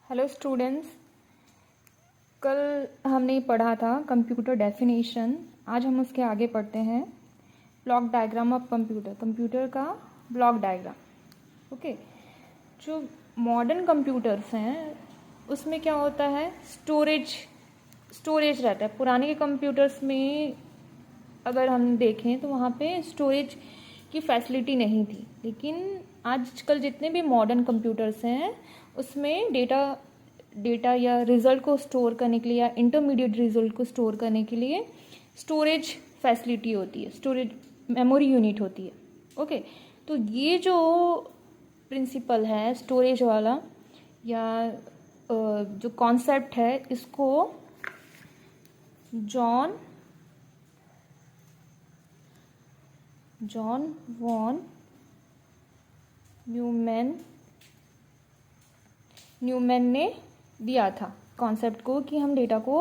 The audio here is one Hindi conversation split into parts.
हेलो स्टूडेंट्स, कल हमने पढ़ा था कंप्यूटर डेफिनेशन। आज हम उसके आगे पढ़ते हैं ब्लॉक डायग्राम ऑफ कंप्यूटर का ब्लॉक डायग्राम। ओके, जो मॉडर्न कंप्यूटर्स हैं उसमें क्या होता है, स्टोरेज रहता है। पुराने के कंप्यूटर्स में अगर हम देखें तो वहाँ पे स्टोरेज की फैसिलिटी नहीं थी, लेकिन आजकल जितने भी मॉडर्न कंप्यूटर्स हैं उसमें डेटा या रिज़ल्ट को स्टोर करने के लिए या इंटरमीडिएट रिज़ल्ट को स्टोर करने के लिए स्टोरेज फैसिलिटी होती है, स्टोरेज मेमोरी यूनिट होती है। ओके, तो ये जो प्रिंसिपल है स्टोरेज वाला या जो कॉन्सेप्ट है, इसको जॉन वॉन न्यूमैन ने दिया था कॉन्सेप्ट को कि हम डेटा को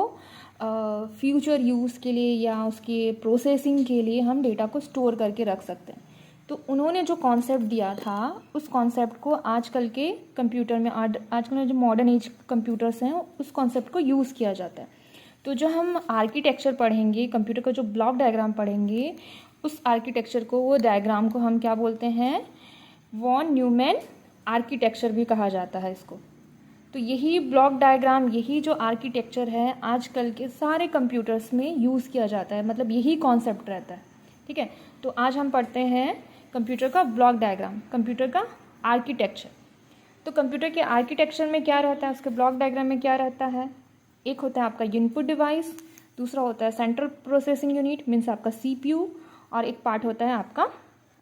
फ्यूचर यूज़ के लिए या उसके प्रोसेसिंग के लिए हम डेटा को स्टोर करके रख सकते हैं। तो उन्होंने जो कॉन्सेप्ट दिया था उस कॉन्सेप्ट को आजकल के कंप्यूटर में आजकल में जो मॉडर्न एज कंप्यूटर्स हैं उस कॉन्सेप्ट को यूज़ किया जाता है। तो जो हम आर्किटेक्चर पढ़ेंगे, कंप्यूटर का जो ब्लॉक डायग्राम पढ़ेंगे, उस आर्किटेक्चर को, वो डायग्राम को हम क्या बोलते हैं, वॉन न्यूमैन आर्किटेक्चर भी कहा जाता है इसको। तो यही ब्लॉक डायग्राम, यही जो आर्किटेक्चर है आजकल के सारे कंप्यूटर्स में यूज़ किया जाता है, मतलब यही कॉन्सेप्ट रहता है। ठीक है, तो आज हम पढ़ते हैं कंप्यूटर का ब्लॉक डायग्राम, कंप्यूटर का आर्किटेक्चर। तो कंप्यूटर के आर्किटेक्चर में क्या रहता है, उसके ब्लॉक डायग्राम में क्या रहता है, एक होता है आपका इनपुट डिवाइस, दूसरा होता है सेंट्रल प्रोसेसिंग यूनिट मीन्स आपका CPU, और एक पार्ट होता है आपका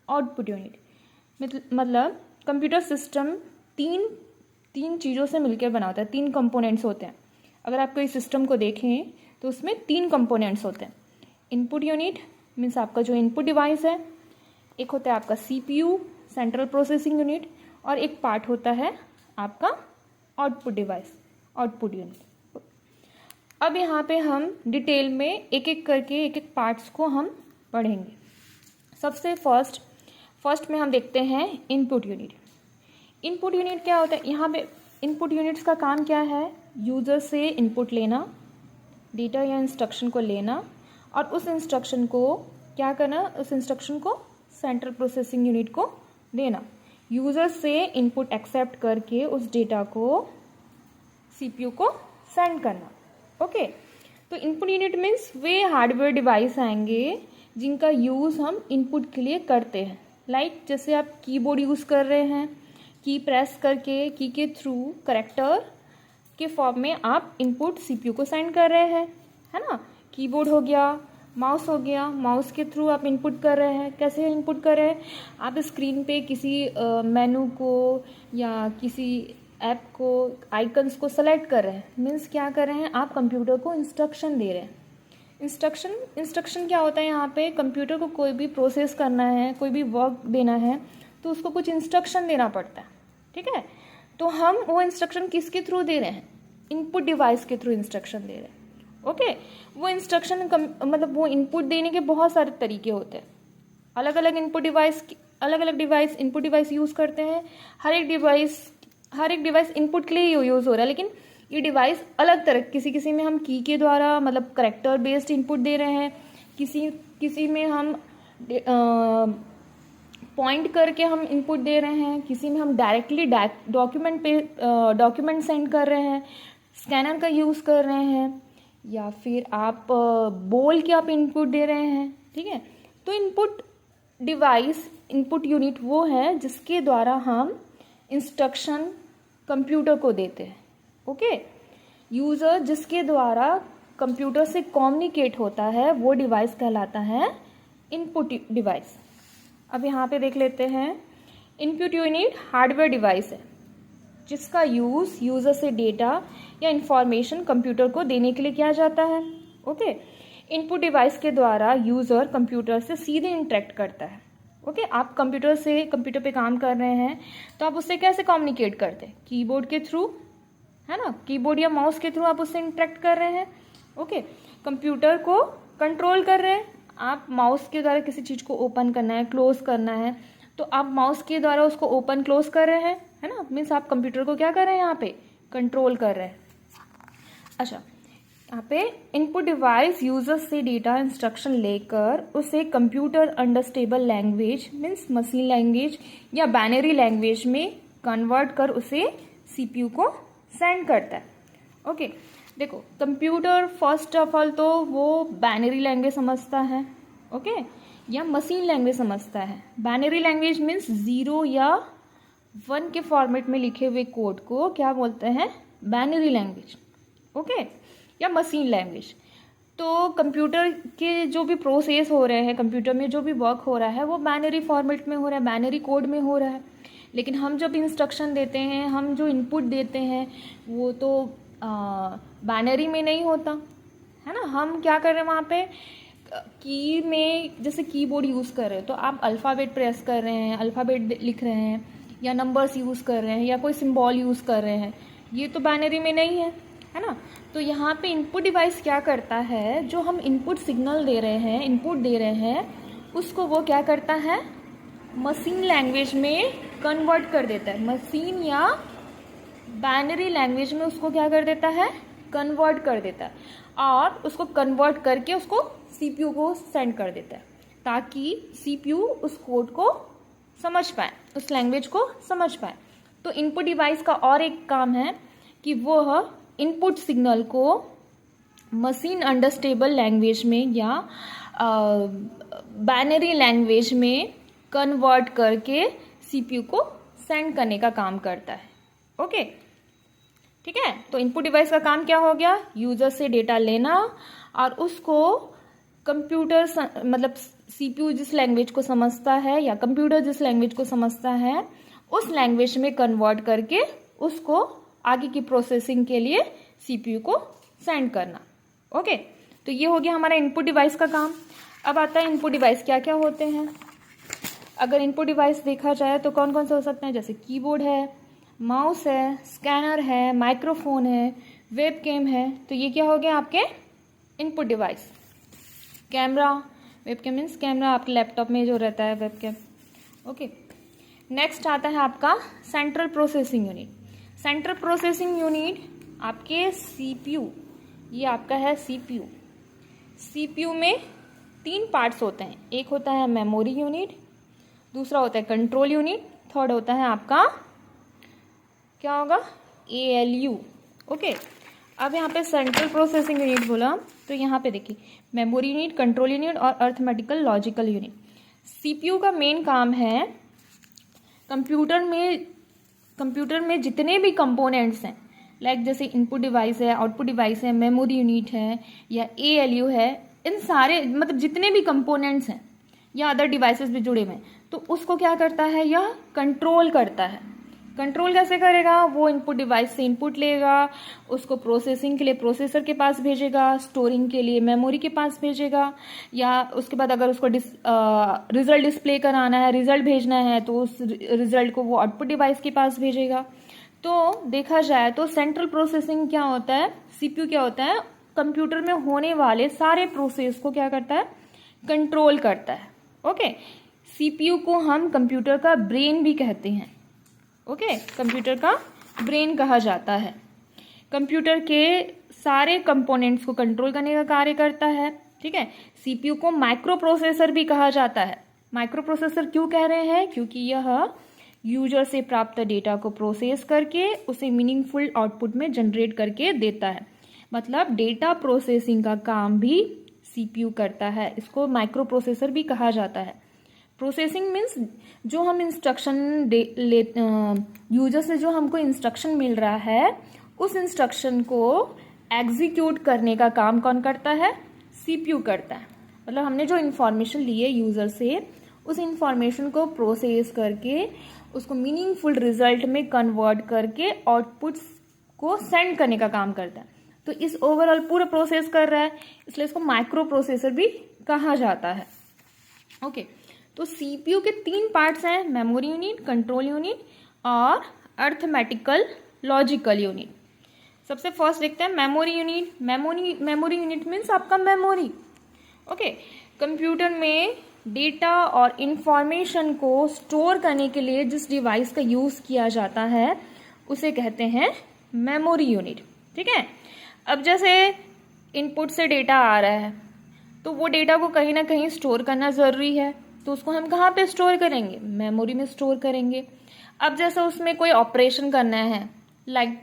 आउटपुट यूनिट। मतलब कंप्यूटर सिस्टम तीन चीज़ों से मिलकर बना होता है, 3 कंपोनेंट्स होते हैं। अगर आप कोई सिस्टम को देखें तो उसमें 3 कंपोनेंट्स होते हैं। इनपुट यूनिट मीन्स आपका जो इनपुट डिवाइस है, एक होता है आपका CPU सेंट्रल प्रोसेसिंग यूनिट, और एक पार्ट होता है आपका आउटपुट डिवाइस, आउटपुट यूनिट। अब यहाँ पे हम डिटेल में एक एक करके एक एक पार्ट्स को हम पढ़ेंगे। सबसे फर्स्ट में हम देखते हैं इनपुट यूनिट। इनपुट यूनिट क्या होता है, यहाँ पे इनपुट यूनिट्स का काम क्या है, यूज़र से इनपुट लेना, डेटा या इंस्ट्रक्शन को लेना, और उस इंस्ट्रक्शन को क्या करना, उस इंस्ट्रक्शन को सेंट्रल प्रोसेसिंग यूनिट को देना। यूज़र से इनपुट एक्सेप्ट करके उस डेटा को CPU को सेंड करना। ओके, तो इनपुट यूनिट मीन्स वे हार्डवेयर डिवाइस आएंगे जिनका यूज़ हम इनपुट के लिए करते हैं। लाइक जैसे आप कीबोर्ड यूज़ कर रहे हैं, की प्रेस करके, की के थ्रू करैक्टर के फॉर्म में आप इनपुट CPU को सेंड कर रहे हैं, है ना। कीबोर्ड हो गया, माउस हो गया, माउस के थ्रू आप इनपुट कर रहे हैं। कैसे इनपुट कर रहे हैं, आप स्क्रीन पे किसी मेनू को या किसी ऐप को, आइकन्स को सेलेक्ट कर रहे हैं, मीन्स क्या कर रहे हैं, आप कंप्यूटर को इंस्ट्रक्शन दे रहे हैं। इंस्ट्रक्शन क्या होता है, यहाँ पे कंप्यूटर को कोई भी प्रोसेस करना है, कोई भी वर्क देना है तो उसको कुछ इंस्ट्रक्शन देना पड़ता है। ठीक है, तो हम वो इंस्ट्रक्शन किसके थ्रू दे रहे हैं, इनपुट डिवाइस के थ्रू इंस्ट्रक्शन दे रहे हैं। ओके, वो इंस्ट्रक्शन मतलब वो इनपुट देने के बहुत सारे तरीके होते हैं। अलग अलग डिवाइस इनपुट डिवाइस यूज़ करते हैं। हर एक डिवाइस इनपुट के लिए यूज़ हो रहा है, लेकिन ये डिवाइस अलग तरह, किसी में हम की के द्वारा मतलब करेक्टर बेस्ड इनपुट दे रहे हैं, किसी में हम पॉइंट करके हम इनपुट दे रहे हैं, किसी में हम डायरेक्टली डॉक्यूमेंट सेंड कर रहे हैं, स्कैनर का यूज़ कर रहे हैं, या फिर आप बोल के आप इनपुट दे रहे हैं। ठीक है, तो इनपुट यूनिट वो है जिसके द्वारा हम इंस्ट्रक्शन कंप्यूटर को देते हैं। ओके, यूज़र जिसके द्वारा कंप्यूटर से कम्युनिकेट होता है वो डिवाइस कहलाता है इनपुट डिवाइस। अब यहाँ पे देख लेते हैं, इनपुट यूनिट हार्डवेयर डिवाइस है जिसका यूज़ यूज़र से डेटा या इंफॉर्मेशन कंप्यूटर को देने के लिए किया जाता है। ओके, इनपुट डिवाइस के द्वारा यूज़र कंप्यूटर से सीधे इंटरेक्ट करता है। ओके, आप कंप्यूटर पे काम कर रहे हैं तो आप उससे कैसे कम्युनिकेट करते हैं, कीबोर्ड के थ्रू, है ना, कीबोर्ड या माउस के थ्रू आप उससे इंटरेक्ट कर रहे हैं। ओके, कंप्यूटर को कंट्रोल कर रहे हैं, आप माउस के द्वारा किसी चीज़ को ओपन करना है, क्लोज करना है, तो आप माउस के द्वारा उसको ओपन क्लोज कर रहे हैं, है ना, मीन्स आप कंप्यूटर को क्या कर रहे हैं, यहाँ पे कंट्रोल कर रहे हैं। अच्छा, यहाँ पे इनपुट डिवाइस यूजर से डेटा इंस्ट्रक्शन लेकर उसे computer understandable language means machine language या बाइनरी लैंग्वेज में कन्वर्ट कर उसे सीपीयू को सेंड करता है। ओके, देखो कंप्यूटर फर्स्ट ऑफ ऑल तो वो बाइनरी लैंग्वेज समझता है, ओके, या मशीन लैंग्वेज समझता है। बाइनरी लैंग्वेज मीन्स 0 या 1 के फॉर्मेट में लिखे हुए कोड को क्या बोलते हैं, बाइनरी लैंग्वेज, ओके, या मशीन लैंग्वेज। तो कंप्यूटर के जो भी प्रोसेस हो रहे हैं, कंप्यूटर में जो भी वर्क हो रहा है वो बाइनरी फॉर्मेट में हो रहा है, बाइनरी कोड में हो रहा है। लेकिन हम जब इंस्ट्रक्शन देते हैं, हम जो इनपुट देते हैं वो तो बाइनरी में नहीं होता है ना। हम क्या कर रहे हैं वहाँ पे की में, जैसे कीबोर्ड यूज़ कर रहे हैं तो आप अल्फ़ाबेट प्रेस कर रहे हैं, अल्फ़ाबेट लिख रहे हैं, या नंबर्स यूज़ कर रहे हैं, या कोई सिंबल यूज़ कर रहे हैं, ये तो बाइनरी में नहीं है ना। तो यहाँ पे इनपुट डिवाइस क्या करता है, जो हम इनपुट सिग्नल दे रहे हैं, इनपुट दे रहे हैं, उसको वो क्या करता है, मशीन लैंग्वेज में कन्वर्ट कर देता है। मशीन या बाइनरी लैंग्वेज में उसको क्या कर देता है, कन्वर्ट कर देता है, और उसको कन्वर्ट करके उसको सीपीयू को सेंड कर देता है, ताकि सीपीयू उस कोड को समझ पाए, उस लैंग्वेज को समझ पाए। तो इनपुट डिवाइस का और एक काम है कि वो इनपुट सिग्नल को मशीन अंडरस्टेबल लैंग्वेज में या बाइनरी लैंग्वेज में कन्वर्ट करके सीपीयू को सेंड करने का काम करता है। ओके, ठीक है। तो इनपुट डिवाइस का काम क्या हो गया, यूजर से डेटा लेना और उसको कंप्यूटर मतलब सीपीयू जिस लैंग्वेज को समझता है या कंप्यूटर जिस लैंग्वेज को समझता है उस लैंग्वेज में कन्वर्ट करके उसको आगे की प्रोसेसिंग के लिए सीपीयू को सेंड करना। ओके, तो ये हो गया हमारा इनपुट डिवाइस का काम। अब आता है इनपुट डिवाइस क्या क्या होते हैं। अगर इनपुट डिवाइस देखा जाए तो कौन कौन से हो सकते हैं, जैसे कीबोर्ड है, माउस है, स्कैनर है, माइक्रोफोन है, वेबकैम है। तो ये क्या हो गया आपके input device. Camera, webcam means camera आपके लैपटॉप में जो रहता है वेबकैम। ओके, नेक्स्ट आता है आपका central processing unit. Central processing unit आपके सीपीयू, ये आपका है सीपीयू। सीपीयू में 3 पार्ट्स होते हैं, एक होता है मेमोरी यूनिट, दूसरा होता है कंट्रोल यूनिट, थर्ड होता है आपका क्या होगा, एएलयू। ओके, अब यहाँ पे सेंट्रल प्रोसेसिंग यूनिट बोला तो यहाँ पे देखिए मेमोरी यूनिट, कंट्रोल यूनिट और अर्थमेटिकल लॉजिकल यूनिट। सीपीयू का मेन काम है कंप्यूटर में जितने भी कंपोनेंट्स हैं, लाइक जैसे इनपुट डिवाइस है, आउटपुट डिवाइस है, मेमोरी यूनिट है या एएलयू है, इन सारे मतलब जितने भी कंपोनेंट्स हैं या अदर डिवाइसेस भी जुड़े हुए हैं, तो उसको क्या करता है, यह कंट्रोल करता है। कंट्रोल कैसे करेगा, वो इनपुट डिवाइस से इनपुट लेगा, उसको प्रोसेसिंग के लिए प्रोसेसर के पास भेजेगा, स्टोरिंग के लिए मेमोरी के पास भेजेगा, या उसके बाद अगर उसको रिजल्ट डिस्प्ले कराना है, रिजल्ट भेजना है, तो उस रिजल्ट को वो आउटपुट डिवाइस के पास भेजेगा। तो देखा जाए तो सेंट्रल प्रोसेसिंग क्या होता है, सीपीयू क्या होता है, कंप्यूटर में होने वाले सारे प्रोसेस को क्या करता है, कंट्रोल करता है। ओके, सीपीयू को हम कंप्यूटर का ब्रेन भी कहते हैं। ओके, कंप्यूटर का ब्रेन कहा जाता है। कंप्यूटर के सारे कंपोनेंट्स को कंट्रोल करने का कार्य करता है। ठीक है, सीपीयू को माइक्रो प्रोसेसर भी कहा जाता है। माइक्रो प्रोसेसर क्यों कह रहे हैं, क्योंकि यह यूजर से प्राप्त डेटा को प्रोसेस करके उसे मीनिंगफुल आउटपुट में जनरेट करके देता है। मतलब डेटा प्रोसेसिंग का काम भी सीपीयू करता है, इसको माइक्रो प्रोसेसर भी कहा जाता है। प्रोसेसिंग मीन्स जो हम इंस्ट्रक्शन यूजर से जो हमको इंस्ट्रक्शन मिल रहा है, उस इंस्ट्रक्शन को एग्जीक्यूट करने का काम कौन करता है, सीपीयू करता है। मतलब हमने जो इन्फॉर्मेशन ली है यूजर से, उस इंफॉर्मेशन को प्रोसेस करके उसको मीनिंगफुल रिजल्ट में कन्वर्ट करके आउटपुट्स को सेंड करने का काम करता है। तो इस ओवरऑल पूरा प्रोसेस कर रहा है, इसलिए इसको माइक्रो प्रोसेसर भी कहा जाता है। ओके, तो सीपीयू के 3 पार्ट्स हैं, मेमोरी यूनिट, कंट्रोल यूनिट और अर्थमेटिकल लॉजिकल यूनिट। सबसे फर्स्ट देखते हैं memory unit. Memory unit means आपका मेमोरी। ओके, कंप्यूटर में डेटा और इंफॉर्मेशन को स्टोर करने के लिए जिस डिवाइस का यूज़ किया जाता है उसे कहते हैं मेमोरी यूनिट। ठीक है, अब जैसे इनपुट से डेटा आ रहा है तो वो डेटा को कहीं ना कहीं स्टोर करना ज़रूरी है, तो उसको हम कहाँ पे स्टोर करेंगे? मेमोरी में स्टोर करेंगे। अब जैसे उसमें कोई ऑपरेशन करना है, लाइक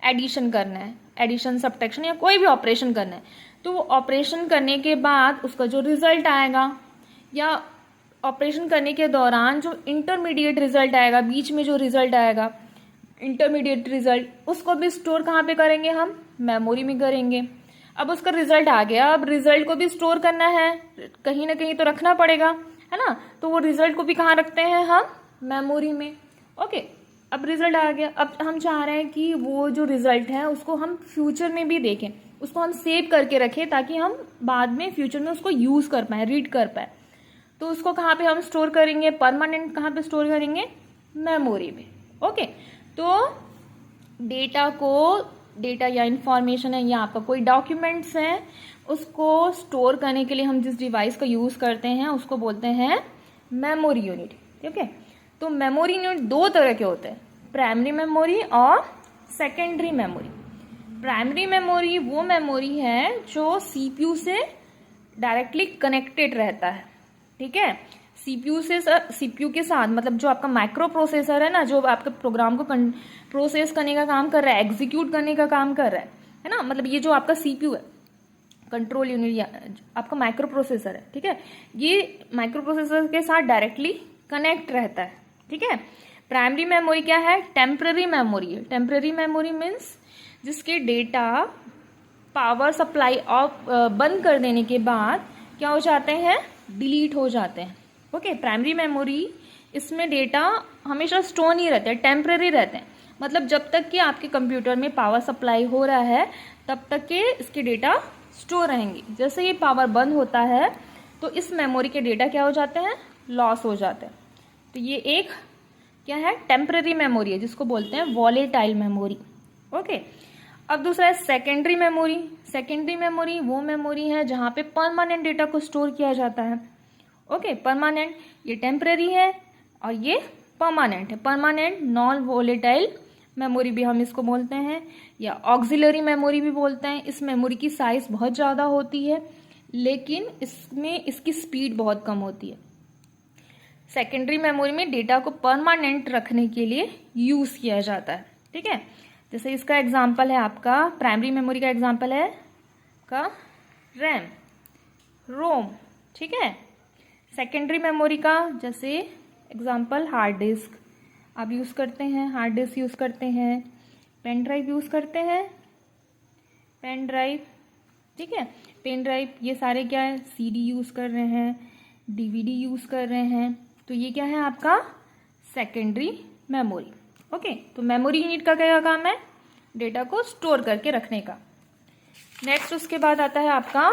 एडिशन करना है, एडिशन सब्ट्रैक्शन या कोई भी ऑपरेशन करना है, तो वो ऑपरेशन करने के बाद उसका जो रिजल्ट आएगा या ऑपरेशन करने के दौरान जो इंटरमीडिएट रिजल्ट आएगा, बीच में जो रिजल्ट आएगा इंटरमीडिएट रिजल्ट, उसको भी स्टोर कहाँ पे करेंगे? हम मेमोरी में करेंगे। अब उसका रिजल्ट आ गया, अब रिजल्ट को भी स्टोर करना है, कहीं ना कहीं तो रखना पड़ेगा, है ना, तो वो रिजल्ट को भी कहाँ रखते हैं हम? मेमोरी में। ओके, अब रिजल्ट आ गया, अब हम चाह रहे हैं कि वो जो रिजल्ट है उसको हम फ्यूचर में भी देखें, उसको हम सेव करके रखें ताकि हम बाद में फ्यूचर में उसको यूज कर पाए, रीड कर पाए। तो उसको कहाँ पे हम स्टोर करेंगे? परमानेंट कहाँ पे स्टोर करेंगे? मेमोरी में। ओके, तो डेटा या इंफॉर्मेशन है या आपका कोई डॉक्यूमेंट्स है, उसको स्टोर करने के लिए हम जिस डिवाइस का यूज करते हैं उसको बोलते हैं मेमोरी यूनिट। ठीक है, तो मेमोरी यूनिट दो तरह के होते हैं, प्राइमरी मेमोरी और सेकेंडरी मेमोरी। प्राइमरी मेमोरी वो मेमोरी है जो सीपीयू से डायरेक्टली कनेक्टेड रहता है। ठीक है, सीपीयू के साथ, मतलब जो आपका माइक्रो प्रोसेसर है ना, जो आपके प्रोग्राम को प्रोसेस करने का काम कर रहा है, एग्जीक्यूट करने का काम कर रहा है ना, मतलब ये जो आपका सीपीयू है, कंट्रोल यूनिट या आपका माइक्रो प्रोसेसर है। ठीक है, ये माइक्रो प्रोसेसर के साथ डायरेक्टली कनेक्ट रहता है। ठीक है, प्राइमरी मेमोरी क्या है? टेम्पररी मेमोरी है। टेम्पररी मेमोरी मीन्स जिसके डेटा पावर सप्लाई ऑफ बंद कर देने के बाद क्या हो जाते हैं? डिलीट हो जाते हैं। ओके, प्राइमरी मेमोरी, इसमें डेटा हमेशा स्टोर नहीं रहते, टेम्पररी रहते हैं, मतलब जब तक कि आपके कंप्यूटर में पावर सप्लाई हो रहा है तब तक के इसके डेटा स्टोर रहेंगे। जैसे ही पावर बंद होता है तो इस मेमोरी के डेटा क्या हो जाते हैं? लॉस हो जाते हैं। तो ये एक क्या है? टेम्पररी मेमोरी है, जिसको बोलते हैं वॉलेटाइल मेमोरी। ओके, अब दूसरा है सेकेंडरी मेमोरी। सेकेंडरी मेमोरी वो मेमोरी है जहाँ पे परमानेंट डेटा को स्टोर किया जाता है। ओके, परमानेंट, ये टेम्पररी है और ये परमानेंट है। परमानेंट नॉन वॉलेटाइल मेमोरी भी हम इसको बोलते हैं, या ऑक्सिलरी मेमोरी भी बोलते हैं। इस मेमोरी की साइज बहुत ज़्यादा होती है लेकिन इसमें इसकी स्पीड बहुत कम होती है। सेकेंडरी मेमोरी में डेटा को परमानेंट रखने के लिए यूज किया जाता है। ठीक है, जैसे इसका एग्जाम्पल है आपका, प्राइमरी मेमोरी का एग्जाम्पल है का रैम, रोम। ठीक है, सेकेंडरी मेमोरी का जैसे एग्जाम्पल हार्ड डिस्क आप यूज़ करते हैं, हार्ड डिस्क यूज़ करते हैं, पेन ड्राइव यूज़ करते हैं, पेन ड्राइव। ठीक है, पेन ड्राइव, ये सारे क्या है? सीडी यूज़ कर रहे हैं, डीवीडी यूज़ कर रहे हैं, तो ये क्या है आपका? Secondary memory. ओके, तो मेमोरी यूनिट का क्या काम है? डेटा को स्टोर करके रखने का। नेक्स्ट उसके बाद आता है आपका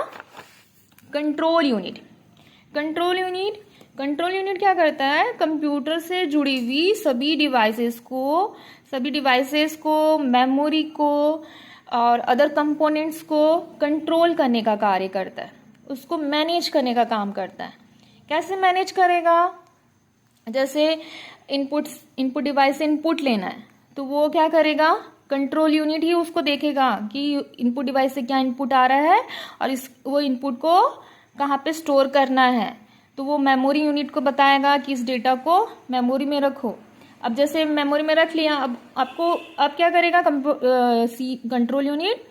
कंट्रोल यूनिट। कंट्रोल यूनिट क्या करता है? कंप्यूटर से जुड़ी हुई सभी डिवाइसेस को, मेमोरी को और अदर कंपोनेंट्स को कंट्रोल करने का कार्य करता है, उसको मैनेज करने का काम करता है। कैसे मैनेज करेगा? जैसे इनपुट डिवाइस से इनपुट लेना है तो वो क्या करेगा? कंट्रोल यूनिट ही उसको देखेगा कि इनपुट डिवाइस से क्या इनपुट आ रहा है और वो इनपुट को कहाँ पे स्टोर करना है, तो वो मेमोरी यूनिट को बताएगा कि इस डेटा को मेमोरी में रखो। अब जैसे मेमोरी में रख लिया, अब क्या करेगा कंट्रोल यूनिट?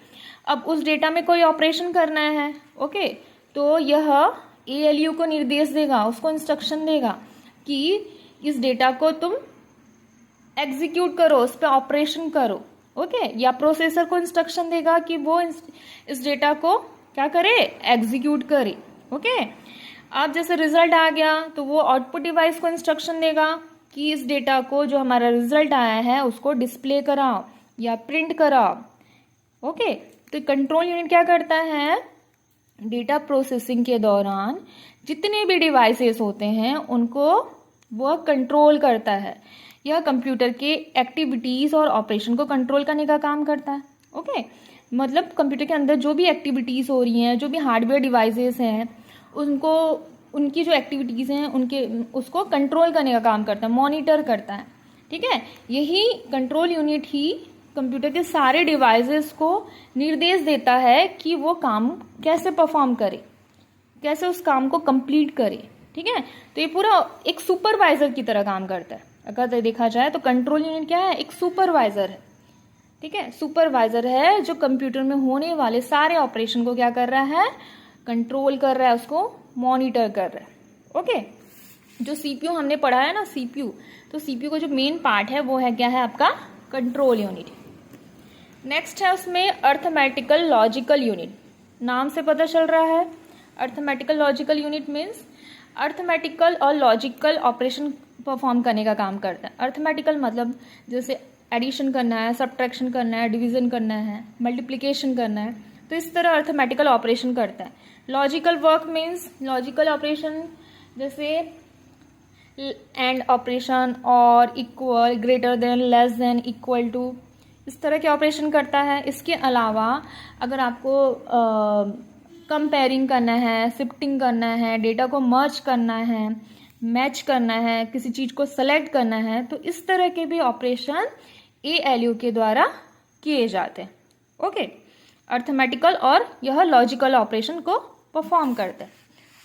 अब उस डेटा में कोई ऑपरेशन करना है। ओके, तो यह ALU को निर्देश देगा, उसको इंस्ट्रक्शन देगा कि इस डेटा को तुम एग्जीक्यूट करो, उस पर ऑपरेशन करो। ओके, या प्रोसेसर को इंस्ट्रक्शन देगा कि वो इस डेटा को क्या करे? एग्जीक्यूट करे। ओके, अब जैसे रिजल्ट आ गया तो वो आउटपुट डिवाइस को इंस्ट्रक्शन देगा कि इस डेटा को, जो हमारा रिजल्ट आया है, उसको डिस्प्ले कराओ या प्रिंट कराओ। ओके, तो कंट्रोल यूनिट क्या करता है? डेटा प्रोसेसिंग के दौरान जितने भी डिवाइसेस होते हैं उनको वह कंट्रोल करता है। यह कंप्यूटर के एक्टिविटीज और ऑपरेशन को कंट्रोल करने का काम करता है। ओके, मतलब कंप्यूटर के अंदर जो भी एक्टिविटीज हो रही हैं, जो भी हार्डवेयर डिवाइसेस हैं, उनकी जो एक्टिविटीज हैं उसको कंट्रोल करने का काम करता है, मॉनिटर करता है। ठीक है, यही कंट्रोल यूनिट ही कंप्यूटर के सारे डिवाइसेस को निर्देश देता है कि वो काम कैसे परफॉर्म करे, कैसे उस काम को कंप्लीट करे। ठीक है, तो ये पूरा एक सुपरवाइजर की तरह काम करता है। अगर देखा जाए तो कंट्रोल यूनिट क्या है, एक सुपरवाइजर है। ठीक है, सुपरवाइजर है जो कंप्यूटर में होने वाले सारे ऑपरेशन को क्या कर रहा है, कंट्रोल कर रहा है, उसको मॉनिटर कर रहा है। ओके, जो सीपीयू हमने पढ़ा है ना, सीपीयू, तो सीपीयू का जो मेन पार्ट है वो है क्या है, आपका कंट्रोल यूनिट। नेक्स्ट है उसमें अर्थमेटिकल लॉजिकल यूनिट। नाम से पता चल रहा है, arithmetical logical unit means arithmetical और लॉजिकल ऑपरेशन परफॉर्म करने का काम करता है। अर्थमेटिकल मतलब जैसे एडिशन करना है, सब्ट्रैक्शन करना है, डिवीजन करना है, मल्टीप्लिकेशन करना है, तो इस तरह अर्थमेटिकल ऑपरेशन करता है। Logical work means logical operation जैसे एंड ऑपरेशन और equal, greater than, less than, equal to, इस तरह के ऑपरेशन करता है। इसके अलावा अगर आपको कंपेयरिंग करना है, शिफ्टिंग करना है, डेटा को मर्ज करना है, मैच करना है, किसी चीज़ को सेलेक्ट करना है, तो इस तरह के भी ऑपरेशन ALU के द्वारा किए जाते हैं। ओके, अर्थमेटिकल और यह लॉजिकल ऑपरेशन को परफॉर्म करते हैं।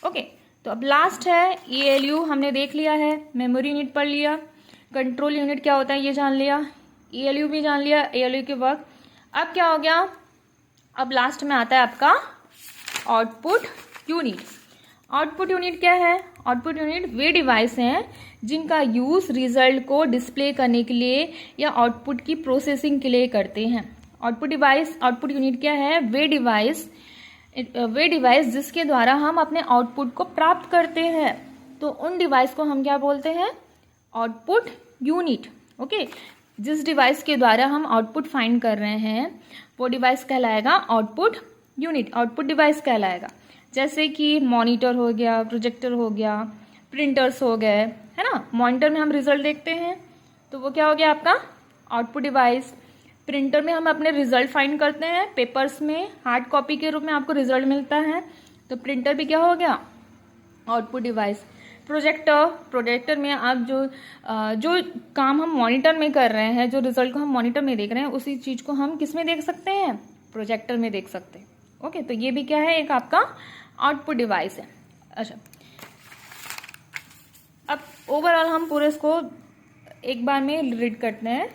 ओके, तो अब लास्ट है ALU, हमने देख लिया है, मेमोरी यूनिट पढ़ लिया, कंट्रोल यूनिट क्या होता है ये जान लिया, ALU भी जान लिया, ALU के वर्क। अब क्या हो गया, अब लास्ट में आता है आपका आउटपुट यूनिट। आउटपुट यूनिट क्या है, आउटपुट यूनिट वे डिवाइस हैं जिनका यूज रिजल्ट को डिस्प्ले करने के लिए या आउटपुट की प्रोसेसिंग के लिए करते हैं। आउटपुट डिवाइस, आउटपुट यूनिट क्या है, वे डिवाइस जिसके द्वारा हम अपने आउटपुट को प्राप्त करते हैं, तो उन डिवाइस को हम क्या बोलते हैं, आउटपुट यूनिट। ओके, जिस डिवाइस के द्वारा हम आउटपुट फाइंड कर रहे हैं वो डिवाइस कहलाएगा आउटपुट यूनिट, आउटपुट डिवाइस कहलाएगा। जैसे कि मॉनिटर हो गया, प्रोजेक्टर हो गया, प्रिंटर्स हो गए, है ना। मॉनिटर में हम रिजल्ट देखते हैं तो वो क्या हो गया आपका आउटपुट डिवाइस। प्रिंटर में हम अपने रिजल्ट फाइंड करते हैं, पेपर्स में हार्ड कॉपी के रूप में आपको रिजल्ट मिलता है, तो प्रिंटर भी क्या हो गया आउटपुट डिवाइस। प्रोजेक्टर में आप जो काम हम मॉनिटर में कर रहे हैं, जो रिजल्ट को हम मॉनिटर में देख रहे हैं, उसी चीज को हम किस में देख सकते हैं, प्रोजेक्टर में देख सकते हैं। ओके, तो ये भी क्या है, एक आपका आउटपुट डिवाइस है। अच्छा, अब ओवरऑल हम पूरे इसको एक बार में रीड करते हैं।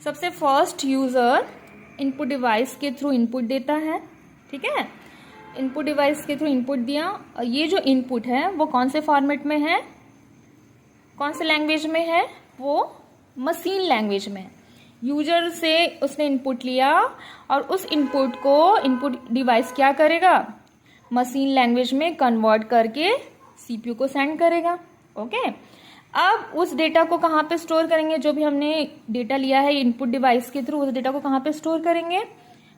सबसे फर्स्ट, यूजर इनपुट डिवाइस के थ्रू इनपुट देता है। ठीक है, इनपुट डिवाइस के थ्रू इनपुट दिया, ये जो इनपुट है वो कौन से फॉर्मेट में है, कौन से लैंग्वेज में है, वो मशीन लैंग्वेज में है। यूजर से उसने इनपुट लिया और उस इनपुट को इनपुट डिवाइस क्या करेगा, मशीन लैंग्वेज में कन्वर्ट करके सीपीयू को सेंड करेगा। ओके, अब उस डेटा को कहाँ पे स्टोर करेंगे, जो भी हमने डेटा लिया है इनपुट डिवाइस के थ्रू, उस डेटा को कहाँ पे स्टोर करेंगे,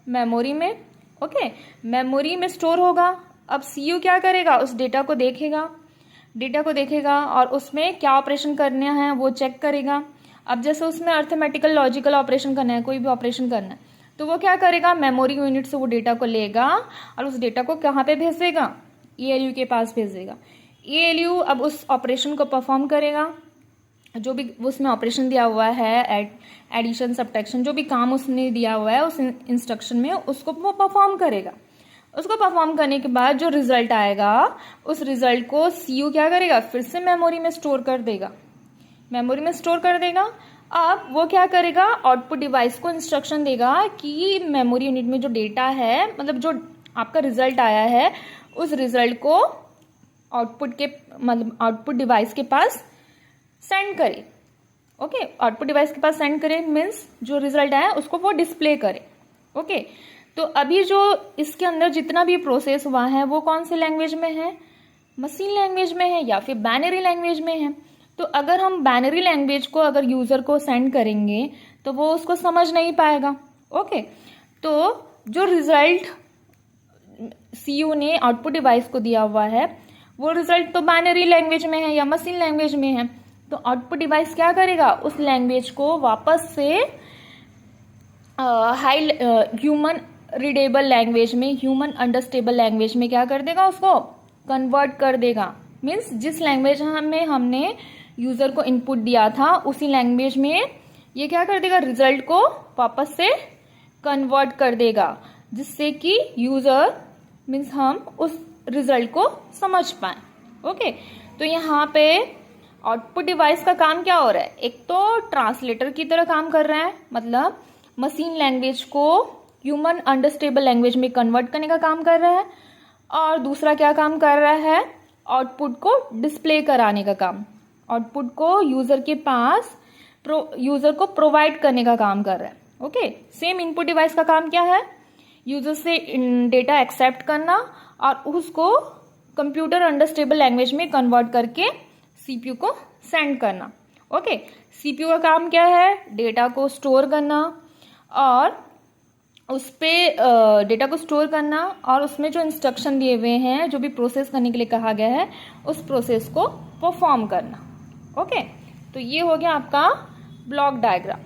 मेमोरी में। ओके, मेमोरी में स्टोर होगा। अब सीयू क्या करेगा, उस डेटा को देखेगा और उसमें क्या ऑपरेशन करने हैं वो चेक करेगा। अब जैसे उसमें अर्थमेटिकल लॉजिकल ऑपरेशन करना है, कोई भी ऑपरेशन करना है, तो वो क्या करेगा, मेमोरी यूनिट से वो डेटा को लेगा और उस डेटा को कहाँ पे भेज देगा, ALU के पास भेज देगा। ALU अब उस ऑपरेशन को परफॉर्म करेगा, जो भी उसमें ऑपरेशन दिया हुआ है, एडिशन, सब्ट्रैक्शन, जो भी काम उसने दिया हुआ है उस इंस्ट्रक्शन में, उसको वो परफॉर्म करेगा। उसको परफॉर्म करने के बाद जो रिजल्ट आएगा, उस रिजल्ट को सीयू क्या करेगा, फिर से मेमोरी में स्टोर कर देगा। अब वो क्या करेगा, आउटपुट डिवाइस को इंस्ट्रक्शन देगा कि मेमोरी यूनिट में जो डेटा है, मतलब जो आपका रिजल्ट आया है, उस रिजल्ट को आउटपुट डिवाइस के पास सेंड करे। ओके, आउटपुट डिवाइस के पास सेंड करे मीन्स जो रिजल्ट आया उसको वो डिस्प्ले करे। ओके, तो अभी जो इसके अंदर जितना भी प्रोसेस हुआ है वो कौन सी लैंग्वेज में है, मशीन लैंग्वेज में है या फिर बाइनरी लैंग्वेज में है। तो अगर हम बाइनरी लैंग्वेज को अगर यूजर को सेंड करेंगे तो वो उसको समझ नहीं पाएगा। ओके, तो जो रिजल्ट सीयू ने आउटपुट डिवाइस को दिया हुआ है वो रिजल्ट तो बाइनरी लैंग्वेज में है या मशीन लैंग्वेज में है, तो आउटपुट डिवाइस क्या करेगा, उस लैंग्वेज को वापस से ह्यूमन रीडेबल लैंग्वेज में, ह्यूमन अंडरस्टेबल लैंग्वेज में क्या कर देगा, उसको कन्वर्ट कर देगा। मीन्स जिस लैंग्वेज में हमने यूजर को इनपुट दिया था उसी लैंग्वेज में ये क्या कर देगा, रिजल्ट को वापस से कन्वर्ट कर देगा, जिससे कि यूजर मीन्स हम उस रिजल्ट को समझ पाए। ओके, तो यहाँ पे आउटपुट डिवाइस का काम क्या हो रहा है, एक तो ट्रांसलेटर की तरह काम कर रहा है, मतलब मशीन लैंग्वेज को ह्यूमन अंडरस्टेबल लैंग्वेज में कन्वर्ट करने का काम कर रहा है, और दूसरा क्या काम कर रहा है, आउटपुट को डिस्प्ले कराने का काम, आउटपुट को यूजर के पास यूजर को प्रोवाइड करने का काम कर रहा है। ओके, सेम इनपुट डिवाइस का काम क्या है, यूजर से डेटा एक्सेप्ट करना और उसको कंप्यूटर अंडरस्टेबल लैंग्वेज में कन्वर्ट करके सीपीयू को सेंड करना। ओके, सीपीयू का काम क्या है, डेटा को स्टोर करना और उस पे डेटा को स्टोर करना और उसमें जो इंस्ट्रक्शन दिए हुए हैं, जो भी प्रोसेस करने के लिए कहा गया है, उस प्रोसेस को परफॉर्म करना। ओके, तो ये हो गया आपका ब्लॉक डायग्राम।